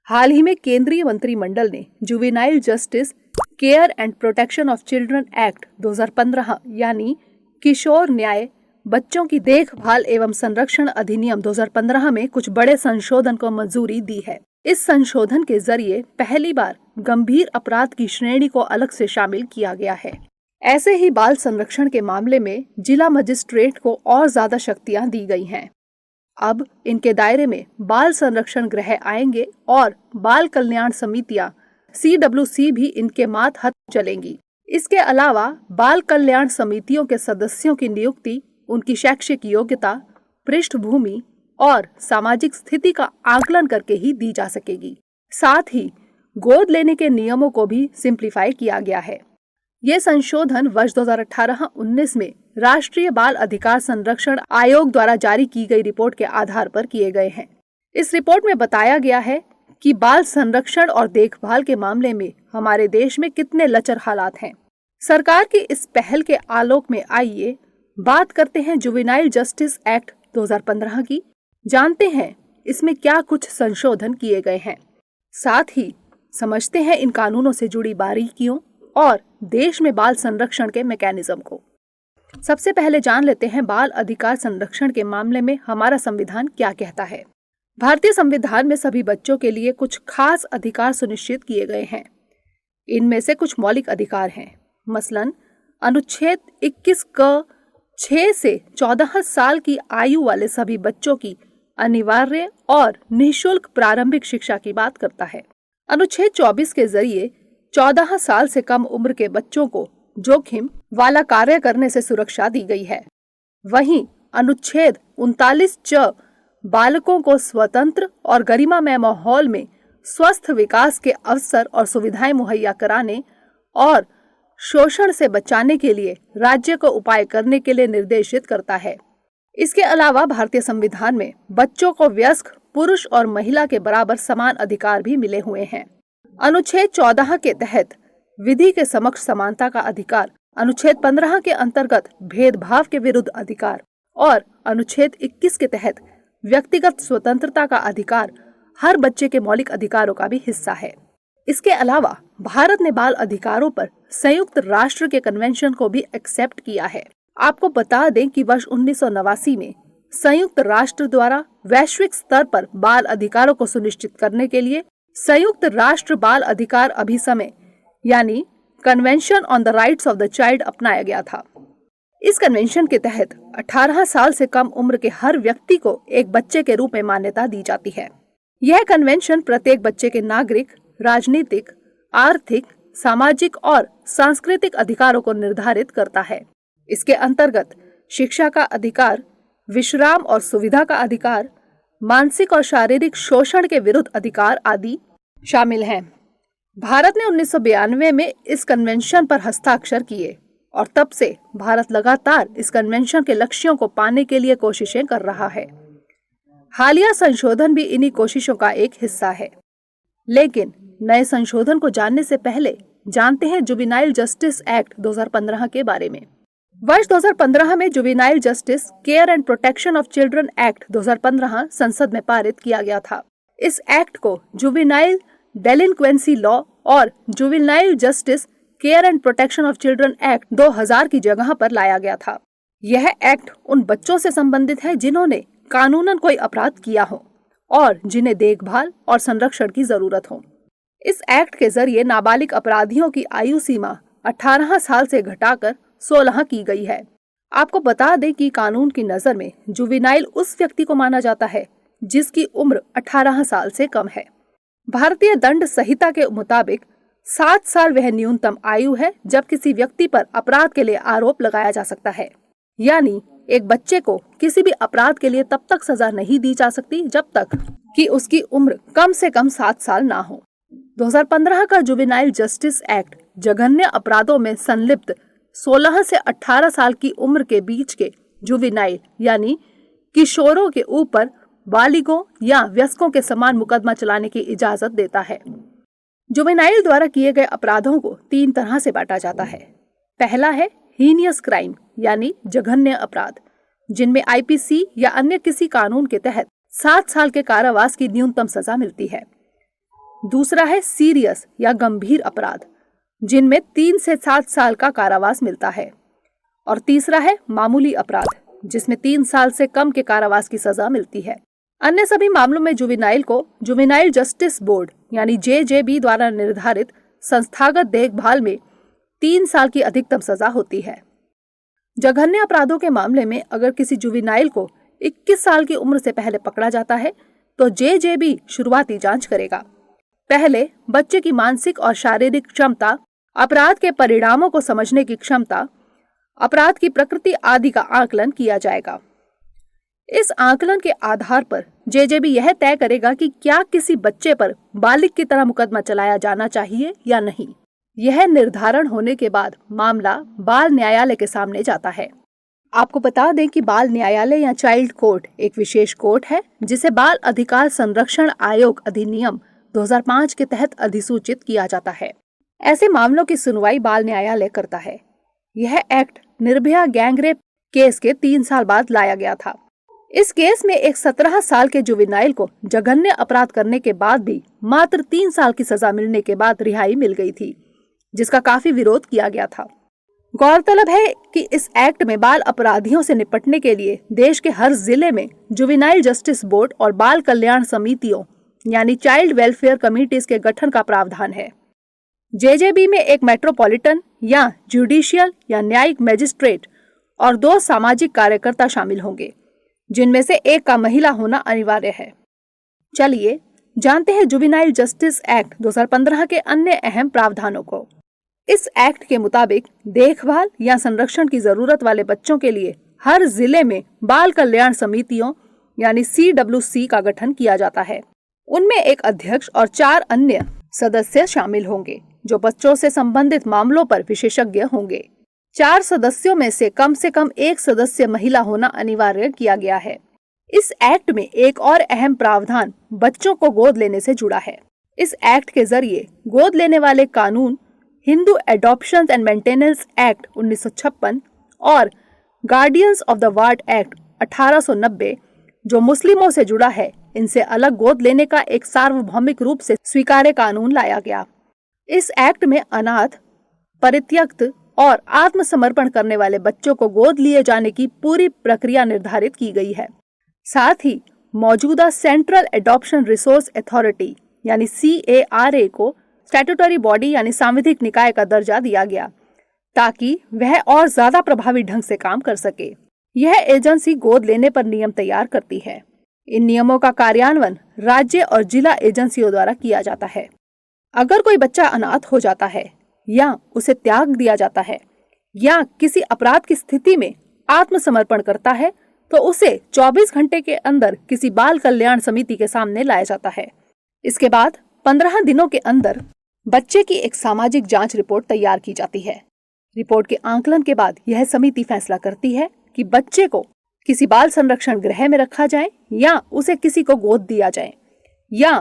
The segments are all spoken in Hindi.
हाल ही में केंद्रीय मंत्रिमंडल ने juvenile justice care and protection of children act 2015 यानी किशोर न्याय बच्चों की देखभाल एवं संरक्षण अधिनियम 2015 में कुछ बड़े संशोधन को मंजूरी दी है। इस संशोधन के जरिए पहली बार गंभीर अपराध की श्रेणी को अलग से शामिल किया गया है। ऐसे ही बाल संरक्षण के मामले में जिला मजिस्ट्रेट को और ज्यादा शक्तियां दी गई हैं। अब इनके दायरे में बाल संरक्षण गृह आएंगे और बाल कल्याण समितियां CWC भी इनके मातहत चलेंगी। इसके अलावा बाल कल्याण समितियों के सदस्यों की नियुक्ति उनकी शैक्षिक योग्यता, पृष्ठभूमि और सामाजिक स्थिति का आकलन करके ही दी जा सकेगी। साथ ही गोद लेने के नियमों को भी सिंप्लीफाई किया गया है। ये संशोधन वर्ष 2018-19 में राष्ट्रीय बाल अधिकार संरक्षण आयोग द्वारा जारी की गई रिपोर्ट के आधार पर किए गए हैं। इस रिपोर्ट में बताया गया है कि बाल संरक्षण और देखभाल के मामले में हमारे देश में कितने लचर हालात हैं। सरकार की इस पहल के आलोक में आइए बात करते हैं जुवेनाइल जस्टिस एक्ट 2015 की। जानते हैं इसमें क्या कुछ संशोधन किए गए हैं, साथ ही समझते हैं इन कानूनों से जुड़ी बारीकियों और देश में बाल संरक्षण के मैकेनिज्म को। सबसे पहले जान लेते हैं बाल अधिकार संरक्षण के मामले में हमारा संविधान क्या कहता है। भारतीय संविधान में सभी बच्चों के लिए कुछ खास अधिकार सुनिश्चित किए गए हैं। इनमें से कुछ मौलिक अधिकार हैं, मसलन अनुच्छेद 21 क 6 से 14 साल की आयु वाले सभी बच्चों की अनिवार्य और निःशुल्क प्रारंभिक शिक्षा की बात करता है। अनुच्छेद 24 के जरिए 14 साल से कम उम्र के बच्चों को जोखिम वाला कार्य करने से सुरक्षा दी गई है। वहीं अनुच्छेद 39 च बालकों को स्वतंत्र और गरिमामय माहौल में स्वस्थ विकास के अवसर और सुविधाएं मुहैया कराने और शोषण से बचाने के लिए राज्य को उपाय करने के लिए निर्देशित करता है। इसके अलावा भारतीय संविधान में बच्चों को वयस्क पुरुष और महिला के बराबर समान अधिकार भी मिले हुए हैं। अनुच्छेद 14 के तहत विधि के समक्ष समानता का अधिकार, अनुच्छेद 15 के अंतर्गत भेदभाव के विरुद्ध अधिकार और अनुच्छेद 21 के तहत व्यक्तिगत स्वतंत्रता का अधिकार हर बच्चे के मौलिक अधिकारों का भी हिस्सा है। इसके अलावा भारत ने बाल अधिकारों पर संयुक्त राष्ट्र के कन्वेंशन को भी एक्सेप्ट किया है। आपको बता दें कि वर्ष 1989 में संयुक्त राष्ट्र द्वारा वैश्विक स्तर पर बाल अधिकारों को सुनिश्चित करने के लिए संयुक्त राष्ट्र बाल अधिकार अभिसमय यानी convention on the rights of the child अपनाया गया था। इस कन्वेंशन के तहत 18 साल से कम उम्र के हर व्यक्ति को एक बच्चे के रूप में मान्यता दी जाती है। यह कन्वेंशन प्रत्येक बच्चे के नागरिक, राजनीतिक, आर्थिक, सामाजिक और सांस्कृतिक अधिकारों को निर्धारित करता है। इसके अंतर्गत शिक्षा का अधिकार, विश्राम और सुविधा का अधिकार, मानसिक और शारीरिक शोषण के विरुद्ध अधिकार आदि शामिल हैं। भारत ने 1992 में इस कन्वेंशन पर हस्ताक्षर किए और तब से भारत लगातार इस कन्वेंशन के लक्ष्यों को पाने के लिए कोशिशें कर रहा है। हालिया संशोधन भी इन्हीं कोशिशों का एक हिस्सा है। लेकिन नए संशोधन को जानने से पहले जानते हैं जुवेनाइल जस्टिस एक्ट 2015 के बारे में। वर्ष 2015 में juvenile justice care and protection of children act 2015 संसद में पारित किया गया था। इस एक्ट को जुवेनाइल डेलिंक्वेंसी लॉ और juvenile justice care and protection of children act 2000 की जगह पर लाया गया था। यह एक्ट उन बच्चों से संबंधित है जिन्होंने कानूनन कोई अपराध किया हो और जिन्हें देखभाल और संरक्षण की जरूरत हो। इस एक्ट के जरिए नाबालिग अपराधियों की आयु सीमा 18 साल से घटाकर 16 की गई है। आपको बता दें कि कानून की नजर में जुवेनाइल उस व्यक्ति को माना जाता है जिसकी उम्र 18 साल से कम है। भारतीय दंड संहिता के मुताबिक 7 साल वह न्यूनतम आयु है जब किसी व्यक्ति पर अपराध के लिए आरोप लगाया जा सकता है। यानी एक बच्चे को किसी भी अपराध के लिए तब तक सजा नहीं दी जा सकती जब तक कि उसकी उम्र कम से कम 7 साल ना हो। 2015 का जुवेनाइल जस्टिस एक्ट जघन्य अपराधों में संलिप्त 16 से 18 साल की उम्र के बीच के जुवेनाइल यानी किशोरों के ऊपर बालिगों या वयस्कों के समान मुकदमा चलाने की इजाजत देता है। जुवेनाइल द्वारा किए गए अपराधों को 3 तरह से बांटा जाता है। पहला है हीनियस क्राइम यानी जघन्य अपराध, जिनमें IPC या अन्य किसी कानून के तहत 7 साल के कारावास की न्यूनतम सजा मिलती है। दूसरा है सीरियस या गंभीर अपराध, जिनमें 3 से 7 साल का कारावास मिलता है। और तीसरा है मामूली अपराध, जिसमें 3 साल से कम के कारावास की सजा मिलती है। अन्य सभी मामलों में जुवेनाइल को जुवेनाइल जस्टिस बोर्ड यानी जेजेबी द्वारा निर्धारित संस्थागत देखभाल में 3 साल की अधिकतम सजा होती है। जघन्य अपराधों के मामले में अगर किसी जुवेनाइल को 21 साल की उम्र से पहले पकड़ा जाता है तो जेजेबी शुरुआती जांच करेगा। पहले बच्चे की मानसिक और शारीरिक क्षमता, अपराध के परिणामों को समझने की क्षमता, अपराध की प्रकृति आदि का आकलन किया जाएगा। इस आकलन के आधार पर जेजेबी यह तय करेगा कि क्या किसी बच्चे पर बालिग की तरह मुकदमा चलाया जाना चाहिए या नहीं। यह निर्धारण होने के बाद मामला बाल न्यायालय के सामने जाता है। आपको बता दें कि बाल न्यायालय या चाइल्ड कोर्ट एक विशेष कोर्ट है जिसे बाल अधिकार संरक्षण आयोग अधिनियम 2005 के तहत अधिसूचित किया जाता है। ऐसे मामलों की सुनवाई बाल न्यायालय करता है। यह एक्ट निर्भया गैंगरेप केस के 3 साल बाद लाया गया था। इस केस में एक 17 साल के जुवेनाइल को जघन्य अपराध करने के बाद भी मात्र 3 साल की सजा मिलने के बाद रिहाई मिल गई थी, जिसका काफी विरोध किया गया था। गौरतलब है कि इस एक्ट में बाल अपराधियों से निपटने के लिए देश के हर जिले में जुवेनाइल जस्टिस बोर्ड और बाल कल्याण समितियों यानी चाइल्ड वेलफेयर कमिटीज के गठन का प्रावधान है। जेजेबी में एक मेट्रोपॉलिटन या जुडिशियल या न्यायिक मजिस्ट्रेट और 2 सामाजिक कार्यकर्ता शामिल होंगे, जिनमें से एक का महिला होना अनिवार्य है। चलिए जानते हैं जुवेनाइल जस्टिस एक्ट 2015 के अन्य अहम प्रावधानों को। इस एक्ट के मुताबिक देखभाल या संरक्षण की जरूरत वाले बच्चों के लिए हर जिले में बाल कल्याण समितियों यानी CWC का गठन किया जाता है। उनमें एक अध्यक्ष और 4 अन्य सदस्य शामिल होंगे जो बच्चों से संबंधित मामलों पर विशेषज्ञ होंगे। 4 सदस्यों में से कम एक सदस्य महिला होना अनिवार्य किया गया है। इस एक्ट में एक और अहम प्रावधान बच्चों को गोद लेने से जुड़ा है। इस एक्ट के जरिए गोद लेने वाले कानून Hindu adoption and maintenance act 1956 और guardians of the ward act 1890 जो मुस्लिमों से जुड़ा है, इनसे अलग गोद लेने का एक सार्वभौमिक रूप से स्वीकार्य कानून लाया गया। इस एक्ट में अनाथ, परित्यक्त और आत्मसमर्पण करने वाले बच्चों को गोद लिए जाने की पूरी प्रक्रिया निर्धारित की गई है। साथ ही मौजूदा सेंट्रल एडॉप्शन रिसोर्स अथॉरिटी यानी CARA को स्टैट्यूटरी बॉडी यानी सांविधिक निकाय का दर्जा दिया गया ताकि वह और ज्यादा प्रभावी ढंग से काम कर सके। यह एजेंसी गोद लेने पर नियम तैयार करती है। इन नियमों का कार्यान्वयन राज्य और जिला एजेंसियों द्वारा किया जाता है। अगर कोई बच्चा अनाथ हो जाता है या उसे त्याग दिया जाता है या किसी अपराध की स्थिति में आत्मसमर्पण करता है तो उसे 24 घंटे के अंदर किसी बाल कल्याण समिति के सामने लाया जाता है। इसके बाद 15 दिनों के अंदर बच्चे की एक सामाजिक जांच रिपोर्ट तैयार की जाती है। रिपोर्ट के आंकलन के बाद यह समिति फैसला करती है कि बच्चे को किसी बाल संरक्षण गृह में रखा जाए या उसे किसी को गोद दिया जाए या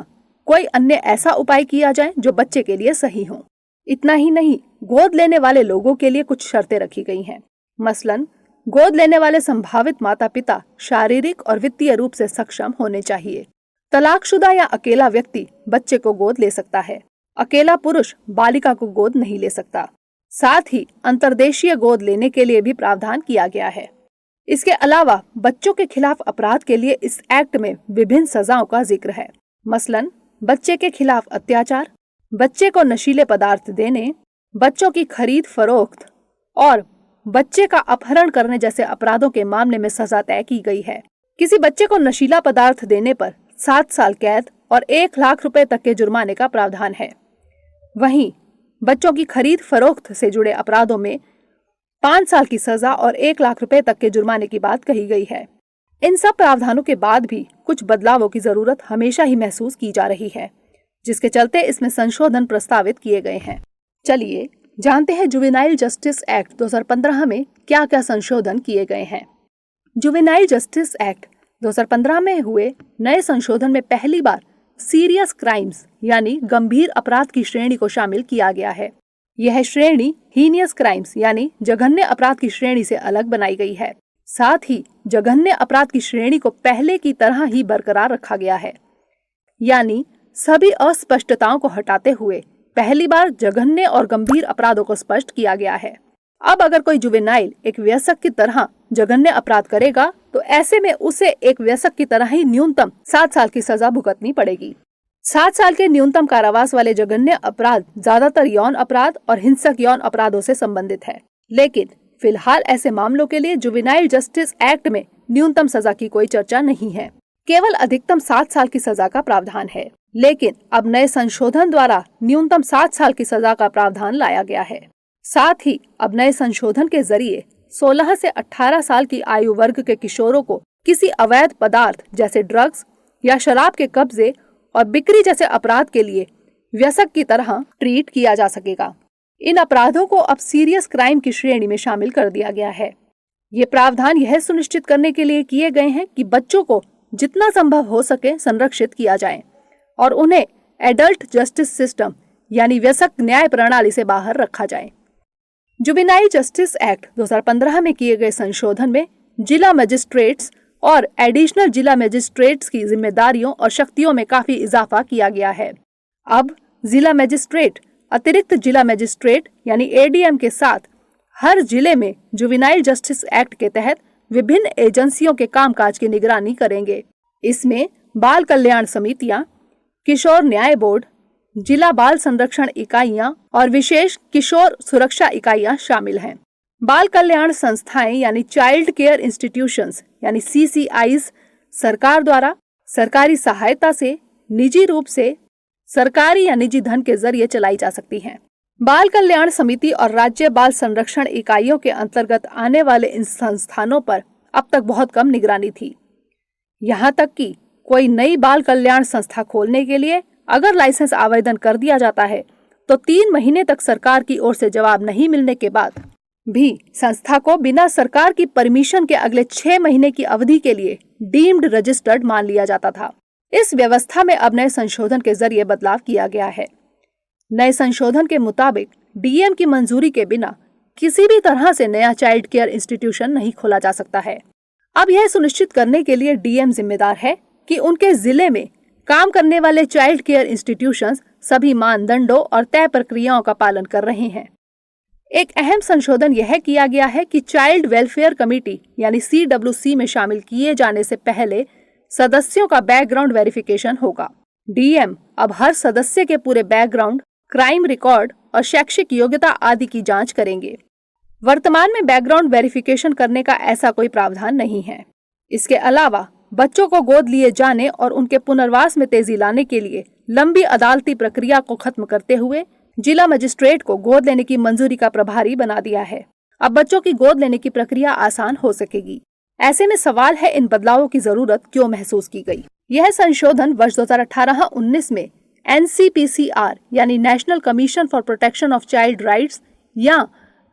कोई अन्य ऐसा उपाय किया जाए जो बच्चे के लिए सही हो। इतना ही नहीं, गोद लेने वाले लोगों के लिए कुछ शर्तें रखी गई हैं। मसलन गोद लेने वाले संभावित माता पिता शारीरिक और वित्तीय रूप से सक्षम होने चाहिए। तलाकशुदा या अकेला व्यक्ति बच्चे को गोद ले सकता है। अकेला पुरुष बालिका को गोद नहीं ले सकता। साथ ही अंतर्देशीय गोद लेने के लिए भी प्रावधान किया गया है। इसके अलावा बच्चों के खिलाफ अपराध के लिए इस एक्ट में विभिन्न सजाओं का जिक्र है। मसलन बच्चे के खिलाफ अत्याचार, बच्चे को नशीले पदार्थ देने, बच्चों की खरीद फरोख्त और बच्चे का अपहरण करने जैसे अपराधों के मामले में सजा तय की गई है। किसी बच्चे को नशीला पदार्थ देने पर 7 साल कैद और 1 लाख रुपए तक के जुर्माने का प्रावधान है। वहीं बच्चों की खरीद फरोख्त से जुड़े अपराधों में 5 साल की सजा और 1 लाख रुपए तक के जुर्माने की बात कही गई है। इन सब प्रावधानों के बाद भी कुछ बदलावों की जरूरत हमेशा ही महसूस की जा रही है, जिसके चलते इसमें संशोधन प्रस्तावित किए गए हैं। चलिए जानते हैं जुवेनाइल जस्टिस एक्ट 2015 में क्या क्या संशोधन किए गए हैं। जुवेनाइल जस्टिस एक्ट 2015 में हुए नए संशोधन में पहली बार सीरियस क्राइम्स यानी गंभीर अपराध की श्रेणी को शामिल किया गया है। यह श्रेणी हीनियस क्राइम्स यानी जघन्य अपराध की श्रेणी से अलग बनाई गई है। साथ ही जघन्य अपराध की श्रेणी को पहले की तरह ही बरकरार रखा गया है, यानी सभी अस्पष्टताओं को हटाते हुए पहली बार जघन्य और गंभीर अपराधों को स्पष्ट किया गया है। अब अगर कोई जुवेनाइल एक वयस्क की तरह जघन्य अपराध करेगा तो ऐसे में उसे एक वयस्क की तरह ही न्यूनतम 7 साल की सजा भुगतनी पड़ेगी। 7 साल के न्यूनतम कारावास वाले जघन्य अपराध ज्यादातर यौन अपराध और हिंसक यौन अपराधों से संबंधित है, लेकिन फिलहाल ऐसे मामलों के लिए जुवेनाइल जस्टिस एक्ट में न्यूनतम सजा की कोई चर्चा नहीं है। केवल अधिकतम 7 साल की सजा का प्रावधान है, लेकिन अब नए संशोधन द्वारा न्यूनतम 7 साल की सजा का प्रावधान लाया गया है। साथ ही अब नए संशोधन के जरिए 16 से 18 साल की आयु वर्ग के किशोरों को किसी अवैध पदार्थ जैसे ड्रग्स या शराब के कब्जे और बिक्री जैसे अपराध के लिए व्यसक की तरह ट्रीट किया जा सकेगा। इन अपराधों को अब सीरियस क्राइम की श्रेणी में शामिल कर दिया गया है। ये प्रावधान यह सुनिश्चित करने के लिए किए गए हैं कि बच्चों को जितना संभव हो सके संरक्षित किया जाए और उन्हें एडल्ट जस्टिस सिस्टम यानी व्यसक न्याय प्रणाली से बाहर रखा जाए। जुवेनाइल जस्टिस एक्ट 2015 में किए गए संशोधन में जिला मजिस्ट्रेट्स और एडिशनल जिला मजिस्ट्रेट्स की जिम्मेदारियों और शक्तियों में काफी इजाफा किया गया है। अब जिला मजिस्ट्रेट अतिरिक्त जिला मजिस्ट्रेट यानी एडीएम के साथ हर जिले में जुवेनाइल जस्टिस एक्ट के तहत विभिन्न एजेंसियों के कामकाज की निगरानी करेंगे। इसमें बाल कल्याण समितियां, किशोर न्याय बोर्ड, जिला बाल संरक्षण इकाइयां और विशेष किशोर सुरक्षा इकाइयां शामिल हैं। बाल कल्याण संस्थाएं यानी चाइल्ड केयर इंस्टीट्यूशंस यानी CCIs सरकार द्वारा सरकारी सहायता से निजी रूप से सरकारी या निजी धन के जरिए चलाई जा सकती हैं। बाल कल्याण समिति और राज्य बाल संरक्षण इकाइयों के अंतर्गत आने वाले इन संस्थानों पर अब तक बहुत कम निगरानी थी। यहाँ तक कि कोई नई बाल कल्याण संस्था खोलने के लिए अगर लाइसेंस आवेदन कर दिया जाता है तो 3 महीने तक सरकार की ओर से जवाब नहीं मिलने के बाद भी संस्था को बिना सरकार की परमिशन के अगले 6 महीने की अवधि के लिए डीम्ड रजिस्टर्ड मान लिया जाता था। इस व्यवस्था में अब नए संशोधन के जरिए बदलाव किया गया है। नए संशोधन के मुताबिक डीएम की मंजूरी के बिना किसी भी तरह से नया चाइल्ड केयर इंस्टीट्यूशन नहीं खोला जा सकता है। अब यह सुनिश्चित करने के लिए डीएम जिम्मेदार है कि उनके जिले में काम करने वाले चाइल्ड केयर इंस्टीट्यूशंस सभी मानदंडों और तय प्रक्रियाओं का पालन कर रहे हैं। एक अहम संशोधन यह किया गया है कि चाइल्ड वेलफेयर कमेटी यानी CWC में शामिल किए जाने से पहले सदस्यों का बैकग्राउंड वेरिफिकेशन होगा। डीएम अब हर सदस्य के पूरे बैकग्राउंड, क्राइम रिकॉर्ड और शैक्षिक योग्यता आदि की जांच करेंगे। वर्तमान में बैकग्राउंड वेरिफिकेशन करने का ऐसा कोई प्रावधान नहीं है। इसके अलावा बच्चों को गोद लिए जाने और उनके पुनर्वास में तेजी लाने के लिए लंबी अदालती प्रक्रिया को खत्म करते हुए जिला मजिस्ट्रेट को गोद लेने की मंजूरी का प्रभारी बना दिया है। अब बच्चों की गोद लेने की प्रक्रिया आसान हो सकेगी। ऐसे में सवाल है, इन बदलावों की जरूरत क्यों महसूस की गई? यह संशोधन वर्ष 2018-19 में NCPCR यानी national commission for protection of child rights या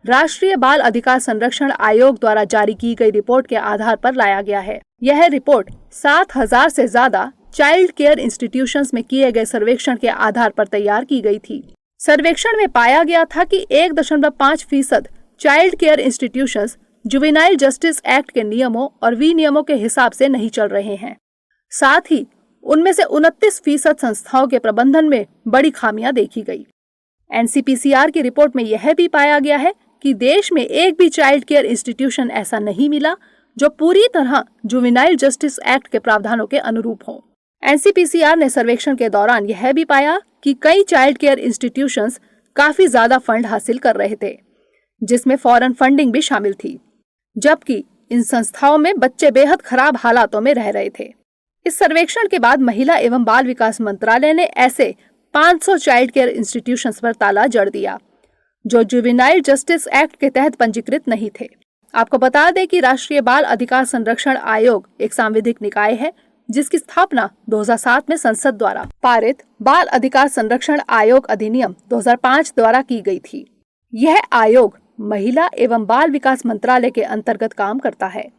राष्ट्रीय बाल अधिकार संरक्षण आयोग द्वारा जारी की गई रिपोर्ट के आधार पर लाया गया है। यह रिपोर्ट 7,000 से ज्यादा चाइल्ड केयर इंस्टीट्यूशंस में किए गए सर्वेक्षण के आधार पर तैयार की गई थी। सर्वेक्षण में पाया गया था कि 1.5% child care institutions juvenile justice act के नियमों और विनियमों के हिसाब से नहीं चल रहे हैं। साथ ही उनमें से 29% संस्थाओं के प्रबंधन में बड़ी खामियां देखी गई। NCPCR की रिपोर्ट में यह भी पाया गया है कि देश में एक भी चाइल्ड केयर इंस्टीट्यूशन ऐसा नहीं मिला जो पूरी तरह जुवेनाइल जस्टिस एक्ट के प्रावधानों के अनुरूप हो। NCPCR ने सर्वेक्षण के दौरान यह भी पाया कि कई चाइल्ड केयर इंस्टीट्यूशंस काफी ज्यादा फंड हासिल कर रहे थे, जिसमें फॉरेन फंडिंग भी शामिल थी, जबकि इन संस्थाओं में बच्चे बेहद खराब हालातों में रह रहे थे। इस सर्वेक्षण के बाद महिला एवं बाल विकास मंत्रालय ने ऐसे 500 चाइल्ड केयर इंस्टीट्यूशंस पर ताला जड़ दिया जो जुवेनाइल जस्टिस एक्ट के तहत पंजीकृत नहीं थे। आपको बता दें कि राष्ट्रीय बाल अधिकार संरक्षण आयोग एक सांविधिक निकाय है जिसकी स्थापना 2007 में संसद द्वारा पारित बाल अधिकार संरक्षण आयोग अधिनियम 2005 द्वारा की गई थी। यह आयोग महिला एवं बाल विकास मंत्रालय के अंतर्गत काम करता है।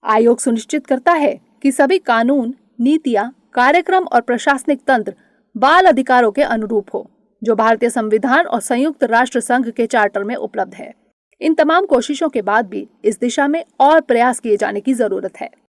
आयोग सुनिश्चित करता है कि सभी कानून, नीतियां, कार्यक्रम और प्रशासनिक तंत्र बाल अधिकारों के अनुरूप हो, जो भारतीय संविधान और संयुक्त राष्ट्र संघ के चार्टर में उपलब्ध है। इन तमाम कोशिशों के बाद भी इस दिशा में और प्रयास किए जाने की जरूरत है।